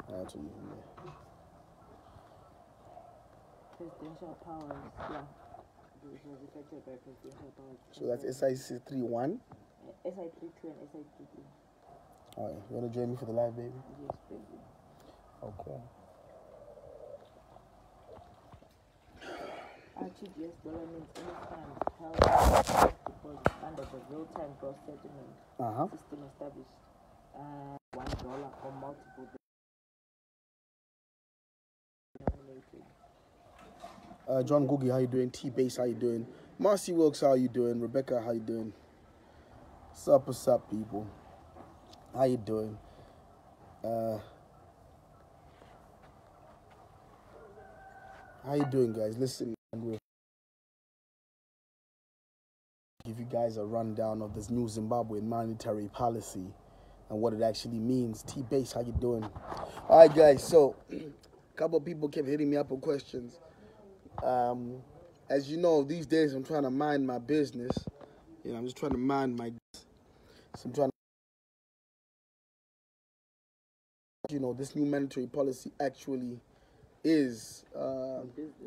That's what you Presidential powers, yeah. It was affected by presidential powers. So that's SIC 3-1. SI 3-2 and SI 3-3. Alright, you wanna join me for the live, baby? Yes, baby. Okay. RTGS dollar means any funds held deposit under the real-time gross settlement system established $1 or multiple denominated. John Googie, how you doing? T-Base, how you doing? Marcy Wilkes, how you doing? Rebecca, how you doing? What's up, people? How you doing? How you doing, guys? Listen, we'll give you guys a rundown of this new Zimbabwean monetary policy and what it actually means. T-Base, how you doing? All right, guys, so a couple of people kept hitting me up with questions. As you know, these days I'm trying to mind my business. You know, I'm just trying to mind my... So I'm trying to... You know, this new monetary policy actually is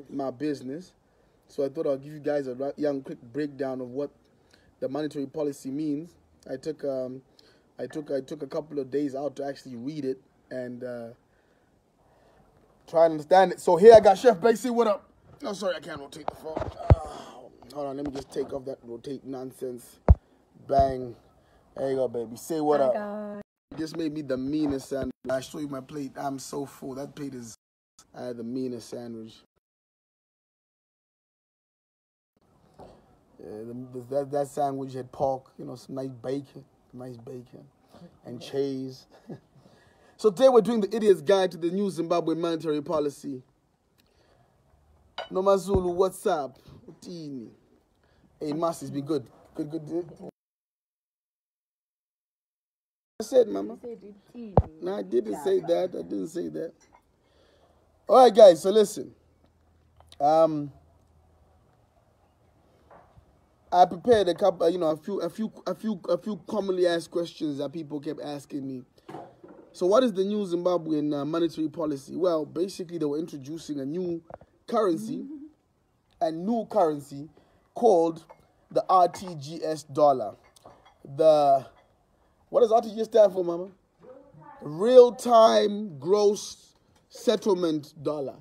my business. So I thought I'll give you guys a quick breakdown of what the monetary policy means. I took a couple of days out to actually read it and try and understand it. So here I got Chef Basie. What up? No, sorry, I can't rotate the phone. Hold on, let me just take off that rotate nonsense. Bang. There you go, baby. Say what up. You just made me the meanest sandwich. I show you my plate. I'm so full. That plate is... I had the meanest sandwich. That sandwich had pork, you know, some nice bacon, and cheese. So today we're doing the Idiot's Guide to the new Zimbabwe monetary policy. Noma Zulu, what's up? Hey, Mas, it's been good. Good. I said, Mama. No, I didn't say that. All right, guys. So listen. I prepared a couple, a few commonly asked questions that people kept asking me. So, what is the new Zimbabwean monetary policy? Well, basically, they were introducing a new currency called the RTGS dollar. What does RTGS stand for, Mama? Real-time gross settlement dollar.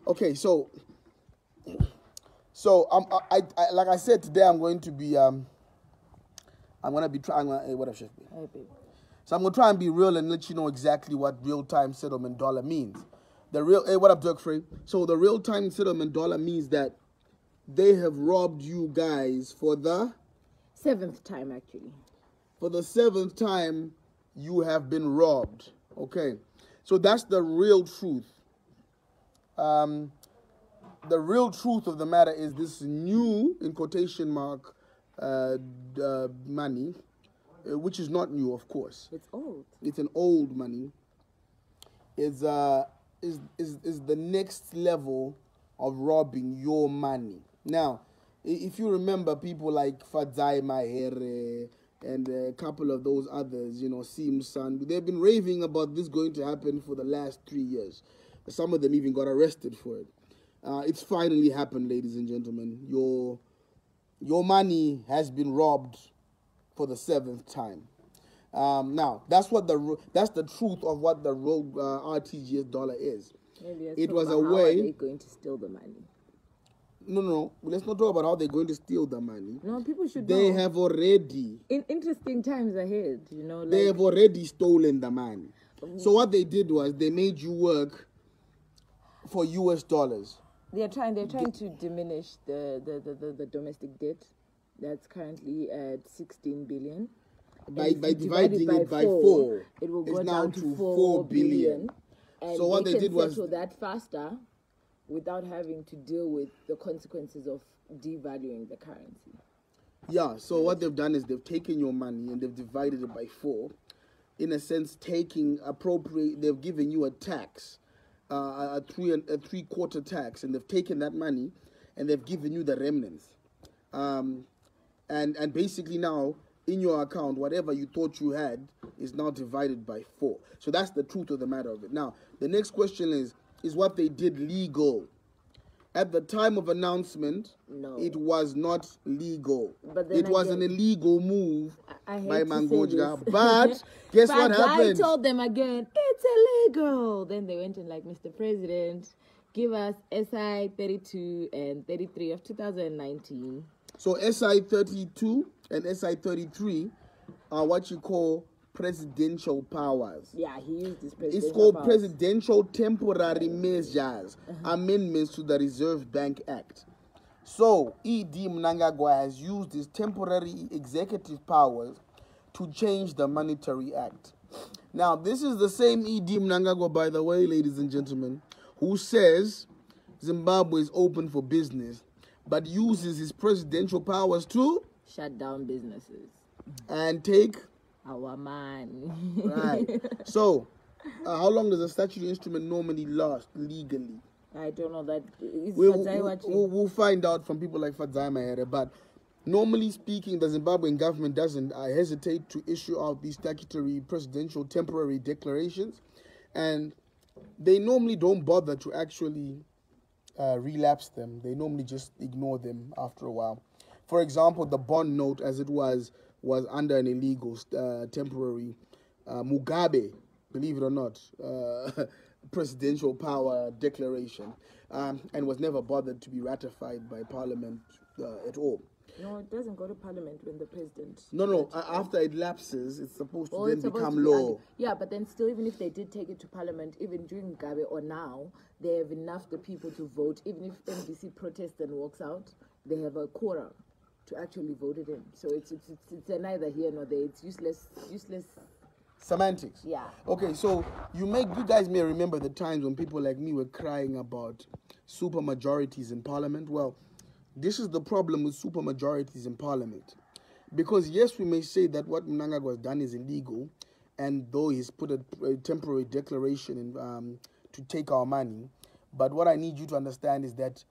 Okay, so I like I said today, I'm going to be trying. Hey, what up, Chef? Hey, baby. So I'm gonna try and be real and let you know exactly what real-time settlement dollar means. Hey, what up, Dirk Frey? So the real-time settlement dollar means that they have robbed you guys for the 7th time, actually. For the 7th time, you have been robbed. Okay, so that's the real truth. The real truth of the matter is this new, in quotation mark, money, which is not new, of course. It's old. It's an old money. Is the next level of robbing your money. Now, if you remember people like Fadzai Mahere and a couple of those others, Simsan, they've been raving about this going to happen for the last 3 years. Some of them even got arrested for it. It's finally happened, ladies and gentlemen. Your money has been robbed for the 7th time. Now, that's the truth of what the RTGS dollar is. It was a way. How are they going to steal the money? No. Let's not talk about how they're going to steal the money. No, people should They know. have already. In interesting times ahead, They have already stolen the money. So what they did was they made you work for US dollars. They're trying to diminish the domestic debt that's currently at 16 billion. By dividing it by 4, it will go now down to 4 billion. And so what they did was settle that faster without having to deal with the consequences of devaluing the currency. Yeah, so what they've done is they've taken your money and they've divided it by 4. In a sense, they've given you a tax, a 3/4 tax, and they've taken that money and they've given you the remnants. And basically now in your account, whatever you thought you had is now divided by 4. So that's the truth of the matter of it. Now, the next question is what they did legal? At the time of announcement, no, it was not legal. But then it was an illegal move by Mangojga. But guess what happened? I told them again, it's illegal. Then they went in like, Mr. President, give us SI 32 and 33 of 2019. So SI 32 and SI 33 are what you call presidential powers. Yeah, he used this presidential It's called powers. Presidential Temporary Measures, amendments to the Reserve Bank Act. So, E.D. Mnangagwa has used his temporary executive powers to change the Monetary Act. Now, this is the same E.D. Mnangagwa, by the way, ladies and gentlemen, who says Zimbabwe is open for business, but uses his presidential powers to shut down businesses and take our money. Right. So, how long does a statutory instrument normally last legally? I don't know that. We'll find out from people like Fadzai Mahere, but normally speaking, the Zimbabwean government doesn't hesitate to issue out these statutory presidential temporary declarations, and they normally don't bother to actually relapse them. They normally just ignore them after a while. For example, the bond note, as it was under an illegal temporary Mugabe, believe it or not, presidential power declaration, and was never bothered to be ratified by Parliament at all. No, it doesn't go to Parliament when the president... No, after it lapses, it's supposed to then become law. Yeah, but then still, even if they did take it to Parliament, even during Mugabe or now, they have enough the people to vote. Even if MDC protests and walks out, they have a quorum to actually vote it in. So it's neither here nor there. It's useless semantics. Yeah. Okay, so you guys may remember the times when people like me were crying about super majorities in Parliament. Well, this is the problem with super majorities in Parliament. Because yes, we may say that what Mnangagwa has done is illegal, and though he's put a temporary declaration in, to take our money, but what I need you to understand is that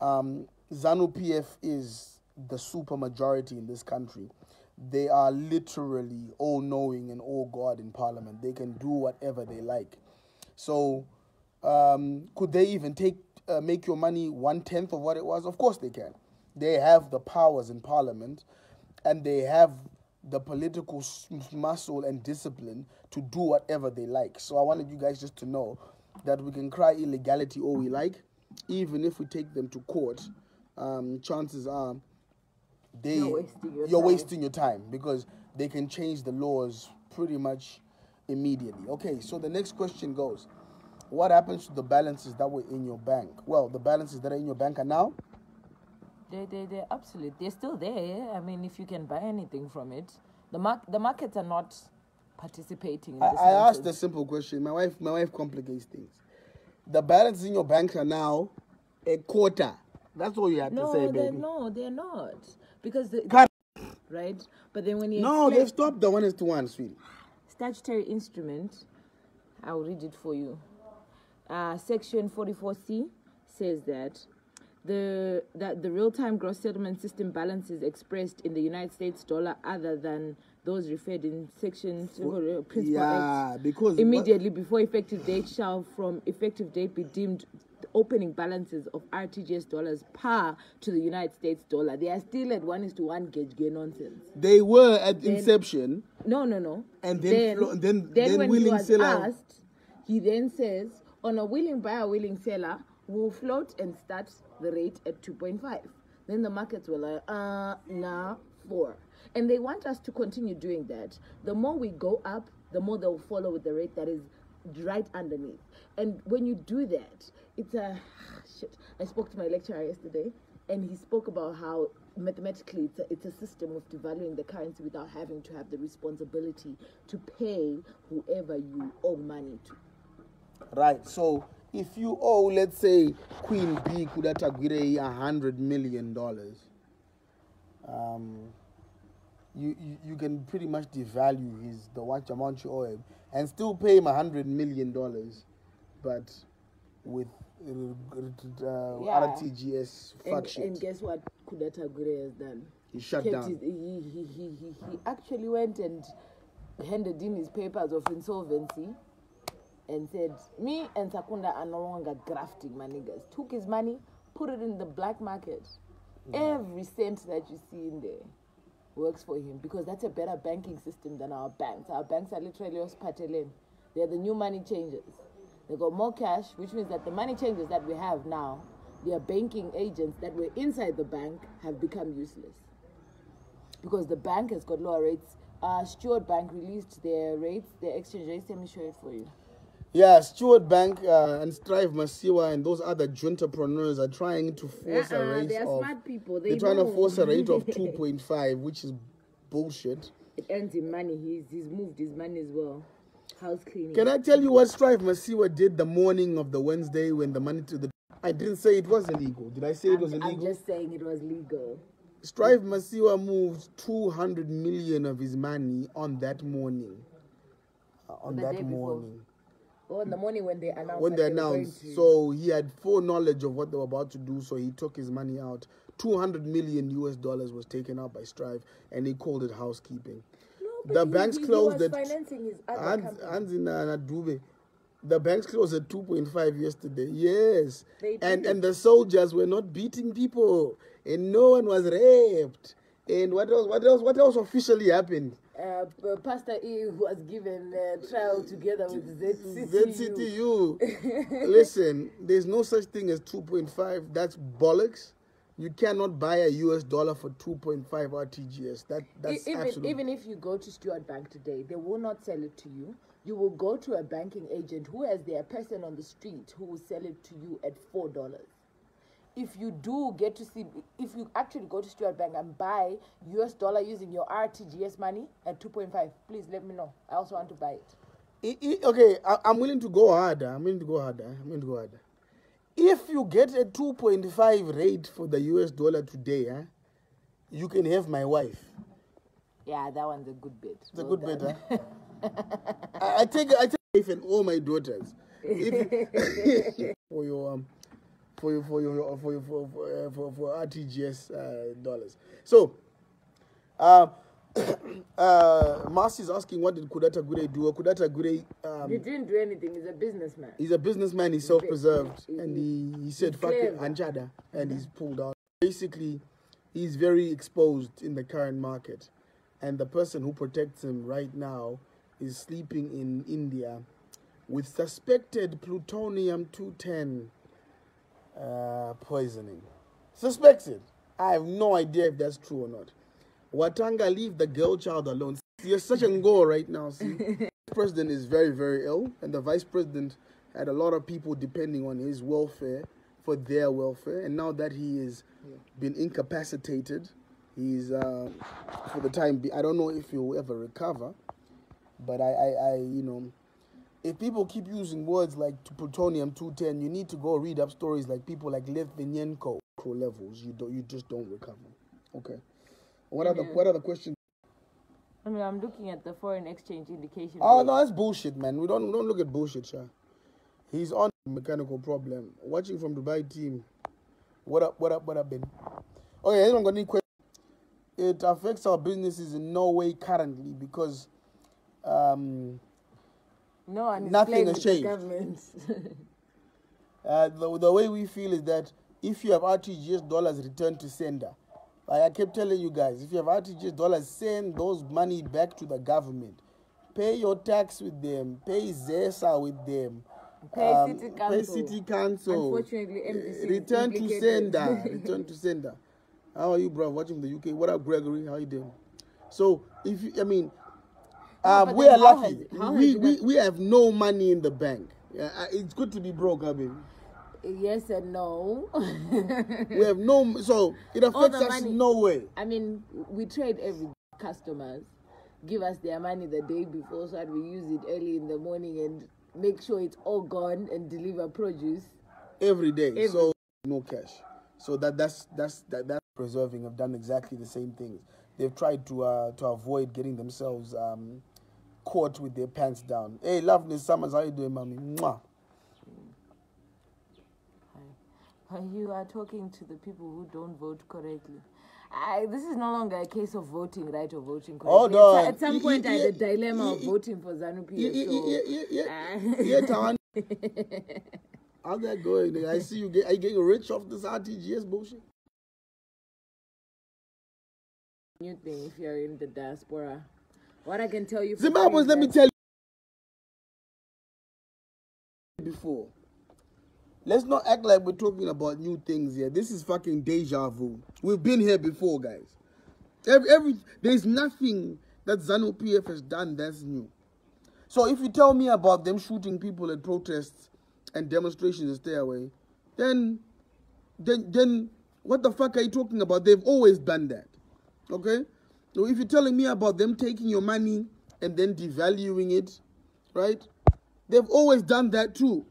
ZANU-PF is the super majority in this country. They are literally all-knowing and all-God in Parliament. They can do whatever they like. So, could they even make your money 1/10 of what it was? Of course they can. They have the powers in Parliament, and they have the political muscle and discipline to do whatever they like. So I wanted you guys just to know that we can cry illegality all we like. Even if we take them to court, chances are you're wasting your time, because they can change the laws pretty much immediately. Okay, so the next question goes, what happens to the balances that were in your bank? Well, the balances that are in your bank are now? They're absolute. They're still there. I mean, if you can buy anything from it. The markets are not participating in this. I asked a simple question. My wife complicates things. The balances in your bank are now a quarter. That's all you have to say, baby. No, they're not. Because right? But then when you they've stopped the 1:1, sweetie. Statutory instrument, I'll read it for you. Section 44C says that the real-time gross settlement system balances expressed in the United States dollar other than those referred in Section Principal Act because immediately before effective date shall from effective date be deemed opening balances of RTGS dollars par to the United States dollar. They are still at 1:1 gauge nonsense. They were at inception. No. And then when willing he was seller asked, he then says, on a willing buyer, willing seller, we'll float and start the rate at 2.5. Then the markets were like, 4. And they want us to continue doing that. The more we go up, the more they'll follow with the rate that is right underneath. And when you do that, it's a... Shit. I spoke to my lecturer yesterday, and he spoke about how mathematically it's a system of devaluing the currency without having to have the responsibility to pay whoever you owe money to. Right. So if you owe, let's say, Queen B Kuda Tagwire $100 million, you can pretty much devalue the amount you owe him and still pay him $100 million, but with RTGS fuck shit. And guess what Kuda Tagwire has done? he shut down. He actually went and handed in his papers of insolvency and said, me and Sakunda are no longer grafting, my niggas. Took his money, put it in the black market. Every cent that you see in there works for him because that's a better banking system than our banks. Our banks are literally hospitalen. They're the new money changers. They got more cash, which means that the money changers that we have now, their banking agents that were inside the bank have become useless because the bank has got lower rates. Stewart Bank released their rates, their exchange rates. Let me show it for you. Yeah, Stewart Bank and Strive Masiwa and those other entrepreneurs are trying to force a rate they're of... smart people. They're trying to force a rate of 2.5, which is bullshit. It earns him money. He's moved his money as well. House cleaning. Can I tell you what Strive Masiwa did the morning of the Wednesday when the money to the... I didn't say it was illegal. Did I say it was illegal? I'm just saying it was legal. Strive Masiwa moved 200 million of his money on that morning. On that morning. Oh, in the morning when they announced. When they announced. So he had full knowledge of what they were about to do, so he took his money out. $200 million was taken out by Strive, and he called it housekeeping. No, the banks closed at financing his other company. The banks closed at 2.5 yesterday. Yes. And the soldiers were not beating people, and no one was raped. And what else officially happened? Pastor E was given trial together with ZCTU. Listen, there's no such thing as 2.5. That's bollocks. You cannot buy a US dollar for 2.5 RTGS. That's absolutely... Even if you go to Stewart Bank today, they will not sell it to you. You will go to a banking agent who has their person on the street who will sell it to you at $4. If you do get to see, if you actually go to Stewart Bank and buy US dollar using your RTGS money at 2.5, please let me know. I also want to buy it. Okay, I'm willing to go harder. If you get a 2.5 rate for the US dollar today, you can have my wife. Yeah, that one's a good bet. It's a good bet, huh? I take wife and all my daughters. For RTGS dollars. So, Marcy is asking, what did Kudata Gure do? Kudata Gure... he didn't do anything. He's a businessman. He's a businessman. He's self-preserved. And he said, fuck it, Anchada. And he's pulled out. Basically, he's very exposed in the current market. And the person who protects him right now is sleeping in India with suspected plutonium-210 poisoning. Suspected. I have no idea if that's true or not. Watanga, leave the girl child alone. You're such a go right now. See, the president is very, very ill, and the vice president had a lot of people depending on his welfare for their welfare. And now that he has been incapacitated, he's for the time being. I don't know if he'll ever recover, but I if people keep using words like plutonium-210, you need to go read up stories like people like Litvinenko levels. You just don't recover. Okay. What are the questions? I mean, I'm looking at the foreign exchange indication. Oh no, that's bullshit, man. We don't look at bullshit, Sha. He's on a mechanical problem. Watching from Dubai team. What up, Ben? Okay, here's one question. It affects our businesses in no way currently because nothing has changed. The way we feel is that if you have RTGS dollars returned to sender, like I kept telling you guys, if you have RTGS dollars, send those money back to the government. Pay your tax with them. Pay ZESA with them. Pay City Council. Unfortunately, MDC return to sender. Return to sender. How are you, bro? Watching the UK. What up, Gregory? How you doing? So, if you, I mean, we are lucky. We have no money in the bank. It's good to be broke, I mean. Yes and no. We have no, so it affects us in no way. I mean, we trade every customers give us their money the day before so that we use it early in the morning and make sure it's all gone and deliver produce every day. So no cash. So that's preserving have done exactly the same things. They've tried to avoid getting themselves caught with their pants down. Hey, Loveness Summers, how you doing, mommy? Mwah. You are talking to the people who don't vote correctly. This is no longer a case of voting right or voting correctly. Oh, no. At some point, I had a dilemma of voting for ZANU-PF. How's that going? I see are you getting rich off this RTGS bullshit? New thing if you're in the diaspora. What I can tell you... Zimbabweans, let me tell you before. Let's not act like we're talking about new things here. This is fucking deja vu. We've been here before, guys. There's nothing that ZANU-PF has done that's new. So if you tell me about them shooting people at protests and demonstrations and stay away, then what the fuck are you talking about? They've always done that. Okay? So if you're telling me about them taking your money and then devaluing it, right? They've always done that too.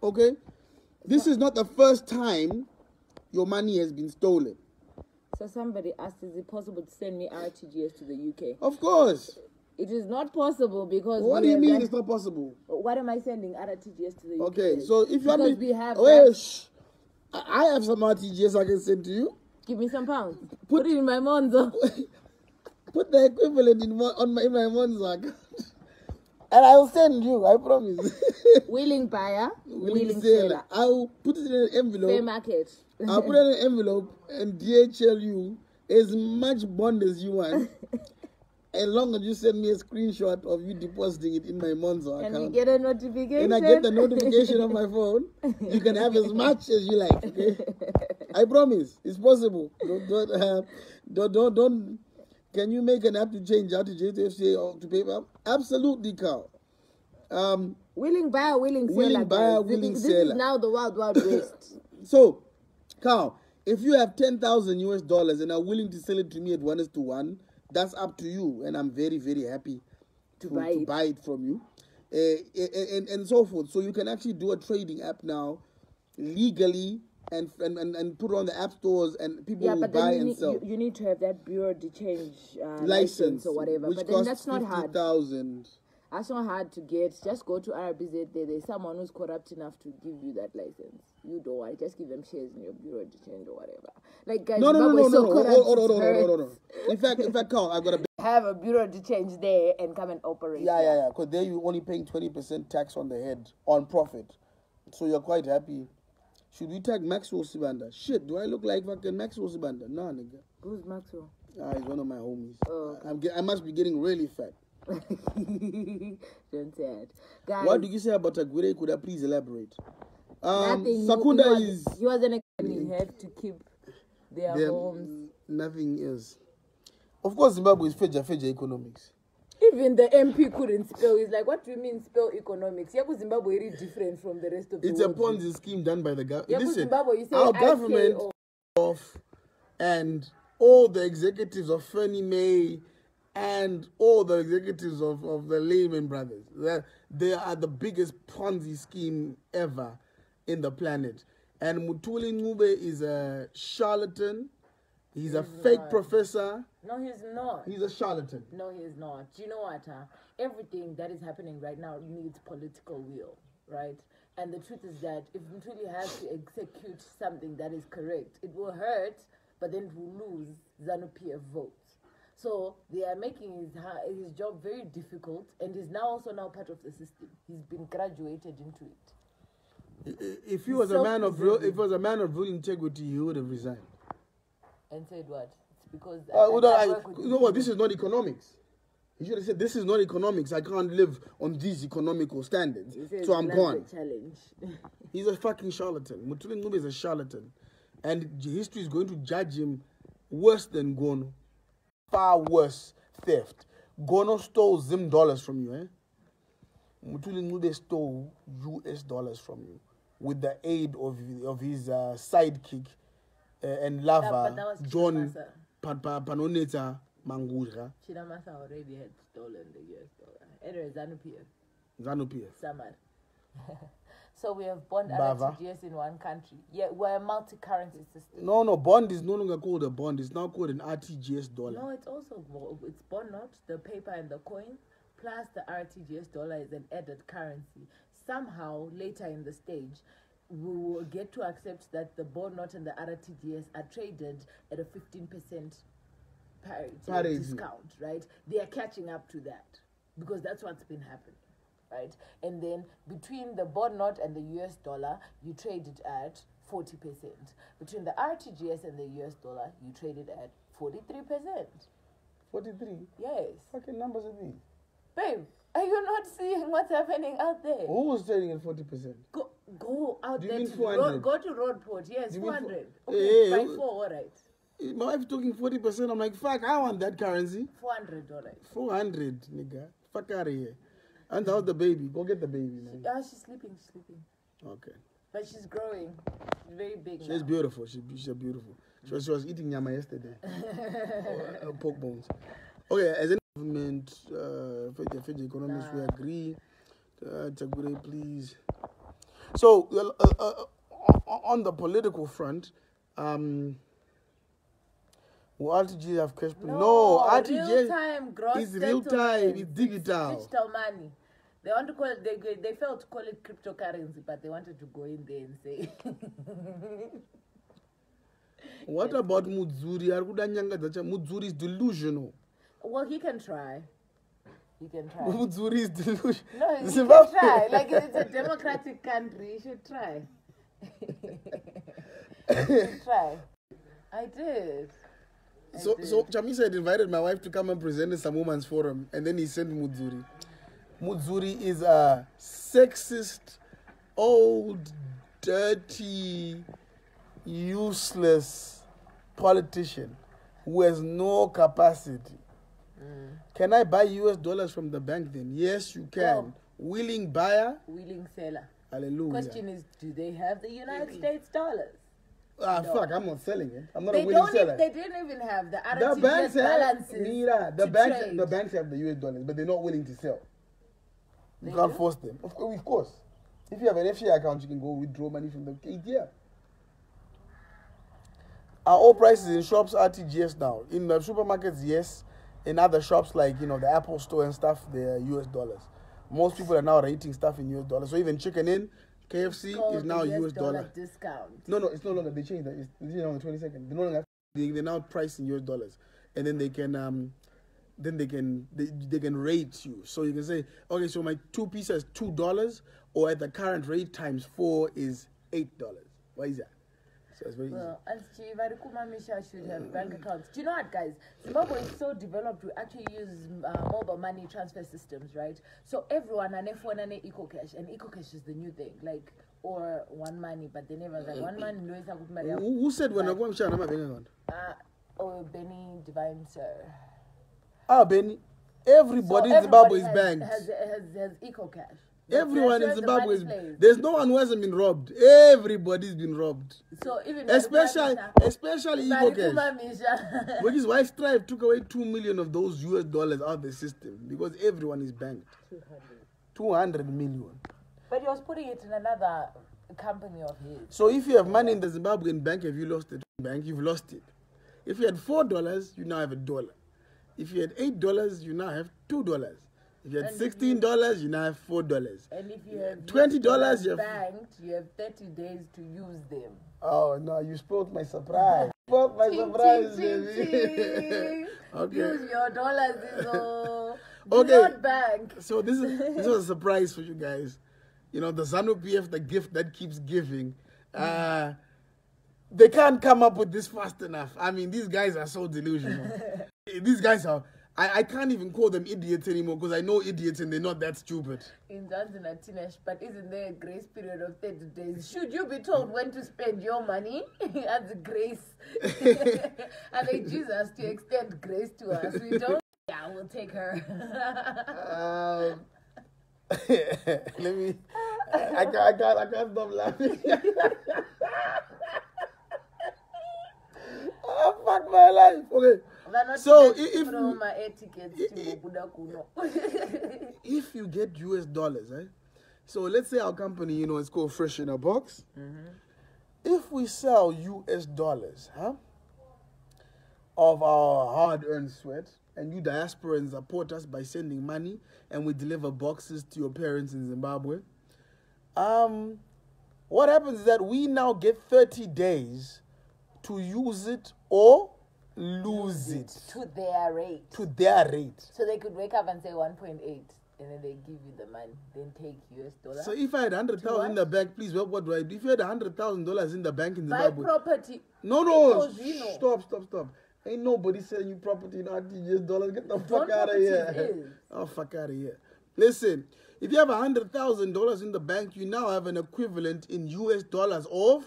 Okay? This is not the first time your money has been stolen. So somebody asked, is it possible to send me RTGS to the UK? Of course. It is not possible because... What do you mean it's not possible? What am I sending RTGS to the UK? Okay, so if you because we have... I have some RTGS I can send to you. Give me some pounds. Put it in my Monzo. Put the equivalent in my Monzo account. And I will send you, I promise. Willing buyer, willing seller. I'll put it in an envelope. Fair market. I'll put it in an envelope and DHL you as much bond as you want. As long as you send me a screenshot of you depositing it in my Monzo account. And you get a notification. And I get the notification on my phone. You can have as much as you like. Okay? I promise. It's possible. Don't. Can you make an app to change out to JTFC or to paper? Absolutely, Carl. Willing buyer, willing seller. Willing buyer, willing seller. This is now the wild west. So, Carl, if you have $10,000 and are willing to sell it to me at 1:1, that's up to you, and I'm very, very happy to buy it from you, and so forth. So you can actually do a trading app now, legally, and put it on the app stores, and people will buy and sell. You need to have that bureau de change license or whatever. Which but then that's not hard. $50,000. That's not hard to get. Just go to RBZ. There's someone who's corrupt enough to give you that license. You don't want it. Just give them shares in your bureau de change or whatever. Like guys, no. Hold on. In fact, Carl, I've got to have a bureau de change there and come and operate. Yeah. Because there you're only paying 20% tax on the head on profit, so you're quite happy. Should we tag Maxwell Sibanda? Shit, do I look like fucking Maxwell Sibanda? Nah, nigga. Who's Maxwell? He's one of my homies. Oh, okay. I must be getting really fat. Don't say it. Guys, what do you say about Aguirre? Could I please elaborate? Nothing. Sakunda is... He wasn't he had to keep their homes. Nothing else. Of course, Zimbabwe is Feja economics. Even the MP couldn't spell. He's like, what do you mean spell economics? Yaku Zimbabwe is really different from the rest of the world. It's a Ponzi scheme done by the government. Listen, Zimbabwe, you say our government and all the executives of Fannie Mae and all the executives of the Lehman Brothers, they are the biggest Ponzi scheme ever in the planet. And Mutuli Ngube is a charlatan. He's a fake professor. No, he's not. He's a charlatan. No, he is not. Do you know what? Everything that is happening right now needs political will, right? And the truth is that if Mutuli has to execute something that is correct, it will hurt, but then it will lose ZANU-PF votes. So they are making his job very difficult, and he's now also part of the system. He's been graduated into it. If he was a man of real integrity, he would have resigned. And said what? It's because you know what? This is not economics. He should have said, "This is not economics. I can't live on these economical standards, so I'm gone." Challenge. He's a fucking charlatan. Mutuli Ngube is a charlatan, and history is going to judge him worse than Gono. Far worse theft. Gono stole Zim dollars from you, eh? Mutuli Ngube stole US dollars from you with the aid of his sidekick and lava, John Panoneta Mangura. Chinamasa already had stolen the US dollar. Anyway, ZANU-PF. Samar. So we have bond RTGS in one country. Yeah, we're a multi-currency system. No, bond is no longer called a bond. It's now called an RTGS dollar. No, it's bond note, the paper and the coin, plus the RTGS dollar is an added currency. Somehow, later in the stage, we will get to accept that the bond note and the RTGS are traded at a 15% parity discount, right? They are catching up to that because that's what's been happening, right? And then between the bond note and the US dollar, you trade it at 40%. Between the RTGS and the US dollar, you trade it at 43%. 43? Yes. Fucking numbers are these. Babe, are you not seeing what's happening out there? Who was trading at 40%? Go out Do you there mean to 400? go to Roadport. Yes, 400. Okay, Hey, by 4, all right. My wife's talking 40%. I'm like, fuck, I want that currency. $400, all right. 400, nigga. Fuck out of here. And how's the baby? Go get the baby, man. She's sleeping. Okay. But she's growing. She's very big She's beautiful. She's beautiful. She was eating nyama yesterday. Pork bones. Okay, as a government, Federal economists, we agree. Tagure, please. So, on the political front, will RTGS have cash? No, RTGS real-time gross is real time. It's digital. It's digital money. They want to call it. They failed to call it cryptocurrency, but they wanted to go in there and say. What about Mudzuri? Mudzuri is delusional. Well, he can try. Mudzuri is delusional. No, he can try. Like, it's a democratic country. You should try. Try. I did. So Chamisa had invited my wife to come and present at some women's forum, and then he sent Mudzuri. Mudzuri is a sexist, old, dirty, useless politician who has no capacity. Can I buy US dollars from the bank then? Yes, you can. Well, willing buyer? Willing seller. Hallelujah. Question is, do they have the United States dollars? No. Fuck, I'm not selling it. I'm not a willing seller. They didn't even have the The banks balances. The banks have the US dollars, but they're not willing to sell. You can't force them. Of course. If you have an FCA account, you can go withdraw money from the ATM. Are all prices in shops RTGS now? In the supermarkets, yes. In other shops like, the Apple Store and stuff, they're US dollars. Most people are now rating stuff in US dollars. So even Chicken Inn, KFC is now US dollar discount. No, it's no longer. They changed that. It's on the 22nd. They no longer. They're now priced in US dollars, and then they can they can rate you. So you can say, okay, so my 2 pieces is $2, or at the current rate times 4 is $8. Why is that? So it's very easy. Misha should have bank accounts. Do you know what, guys? Zimbabwe is so developed. We actually use mobile money transfer systems, right? So everyone and phone and EcoCash, and EcoCash is the new thing, like or one money, but they never like one money. Who said when I go to my bank account? Benny Divine, sir. Benny. Everybody in Zimbabwe is banked. Has EcoCash. Everyone in Zimbabwe is. There's no one who hasn't been robbed. Everybody's been robbed. So even especially EcoCash. When his wife Strive took away 2 million of those US dollars out of the system because everyone is banked. 200 million. But he was putting it in another company of his. So if you have money in the Zimbabwean bank, have you lost it? Bank, you've lost it. If you had $4, you now have $1. If you had $8, you now have $2. If you had $16, you now have $4. And if you have $20, you have banked, you have 30 days to use them. Oh no, you spoiled my surprise. Baby. Okay. Use your dollars, okay. Not bank. So this was a surprise for you guys. The ZANU PF, the gift that keeps giving. They can't come up with this fast enough. I mean, these guys are so delusional. These guys are. I can't even call them idiots anymore because I know idiots and they're not that stupid. In Zanzibar, Tinesh, but isn't there a grace period of 30 days? Should you be told when to spend your money as grace? And like Jesus to extend grace to us. We don't. Yeah, we'll take her. Let me. I can't stop laughing. Oh, fuck my life. Okay. So if you get US dollars, right? So let's say our company, it's called Fresh in a Box. Mm-hmm. If we sell US dollars, of our hard-earned sweat, and you diasporans support us by sending money, and we deliver boxes to your parents in Zimbabwe, what happens is that we now get 30 days to use it or lose it. To their rate. To their rate. So they could wake up and say 1.8, and then they give you the money, then take US dollars. So if I had 100,000 in the bank, please, what do I do? If you had $100,000 in the bank in Zimbabwe, buy property. No, stop. Ain't nobody selling you property in RTGS dollars. Get the fuck out of here. Oh, fuck out of here. Listen, if you have $100,000 in the bank, you now have an equivalent in US dollars of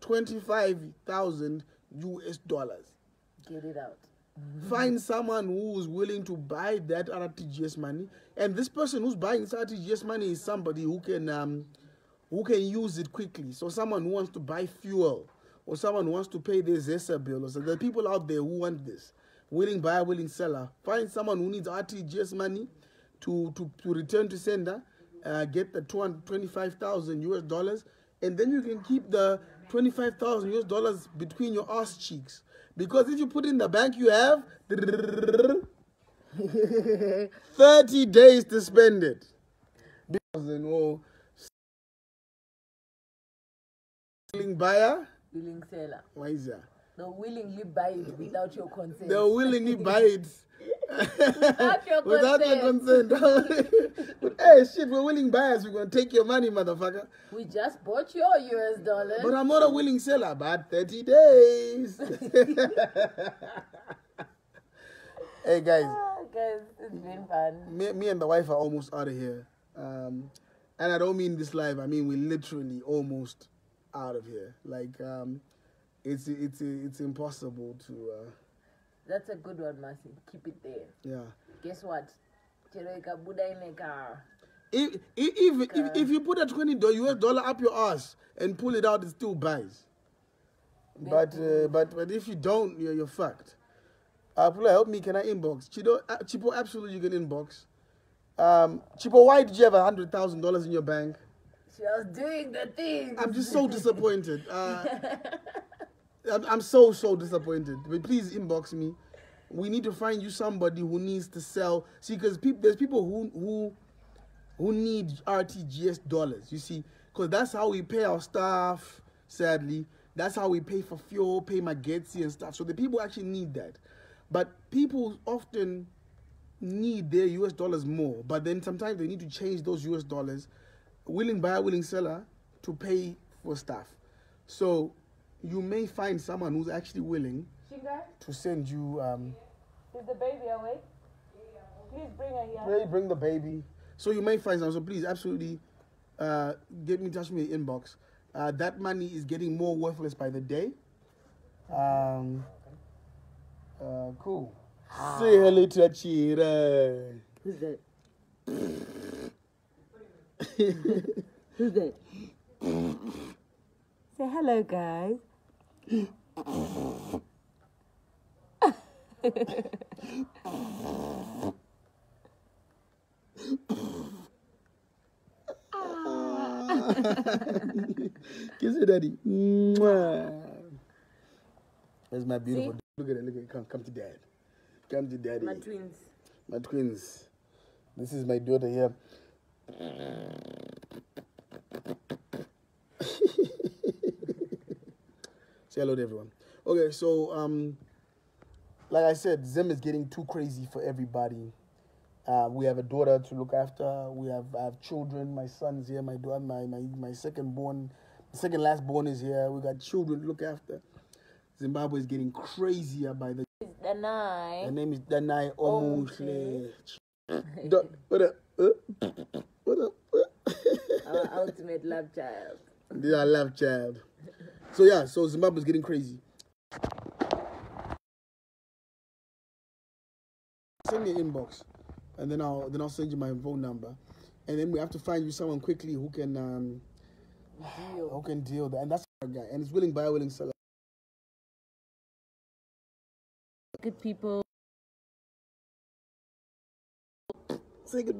25,000 US dollars. Get it out. Find someone who's willing to buy that RTGS money, and this person who's buying this RTGS money is somebody who can use it quickly. So someone who wants to buy fuel, or someone who wants to pay their ZESA bill, or so there are people out there who want this, willing buyer, willing seller. Find someone who needs RTGS money to return to sender, get the 225,000 US dollars, and then you can keep the 25,000 US dollars between your ass cheeks. Because if you put it in the bank, you have 30 days to spend it. Because willing buyer, willing seller. Why is that? They'll willingly buy it without your consent. They'll willingly buy it. Without your consent. But hey, shit, we're willing buyers. We're going to take your money, motherfucker. We just bought your US dollars. But I'm not a willing seller. About 30 days. Hey, guys. Guys, it's been fun. Me and the wife are almost out of here. And I don't mean this live. I mean, we're literally almost out of here. Like, it's impossible to... That's a good one, Masi. Keep it there. Yeah. Guess what? If you put a $20 US dollar up your ass and pull it out, it still buys. But if you don't, you're fucked. Pula, help me. Can I inbox? Chipo, absolutely you can inbox. Chipo, why did you have $100,000 in your bank? She was doing the thing. I'm just so disappointed. I'm so disappointed. But please inbox me. We need to find you somebody who needs to sell. See, because there's people who need RTGS dollars. You see, because that's how we pay our staff. Sadly, that's how we pay for fuel, pay Magetsi and stuff. So the people actually need that. But people often need their US dollars more. But then sometimes they need to change those US dollars, willing buyer, willing seller, to pay for stuff. So you may find someone who's actually willing to send you... Is the baby awake? Please bring her here. Bring the baby. So you may find someone. So please, absolutely, get me in touch with me in inbox. That money is getting more worthless by the day. Cool. Say hello to Achira. Who's that? Who's that? Say hello, guys. Kiss it, daddy. Mwah. That's my beautiful. See? Look at it. Come to dad. Come to daddy. My twins. My twins. This is my daughter here. Say hello to everyone. Okay, so like I said, Zim is getting too crazy for everybody. We have a daughter to look after. I have children. My son's here. My daughter, my second last born is here. We got children to look after. Zimbabwe is getting crazier by the. Danai. Her name is Danai Omushle. What up? What up? Our ultimate love child. This is our love child. So yeah, so Zimbabwe is getting crazy. Send me an inbox, and then I'll send you my phone number, and then we have to find you someone quickly who can deal that, and that's our guy, and it's willing buyer, willing seller. Good people. Say goodbye.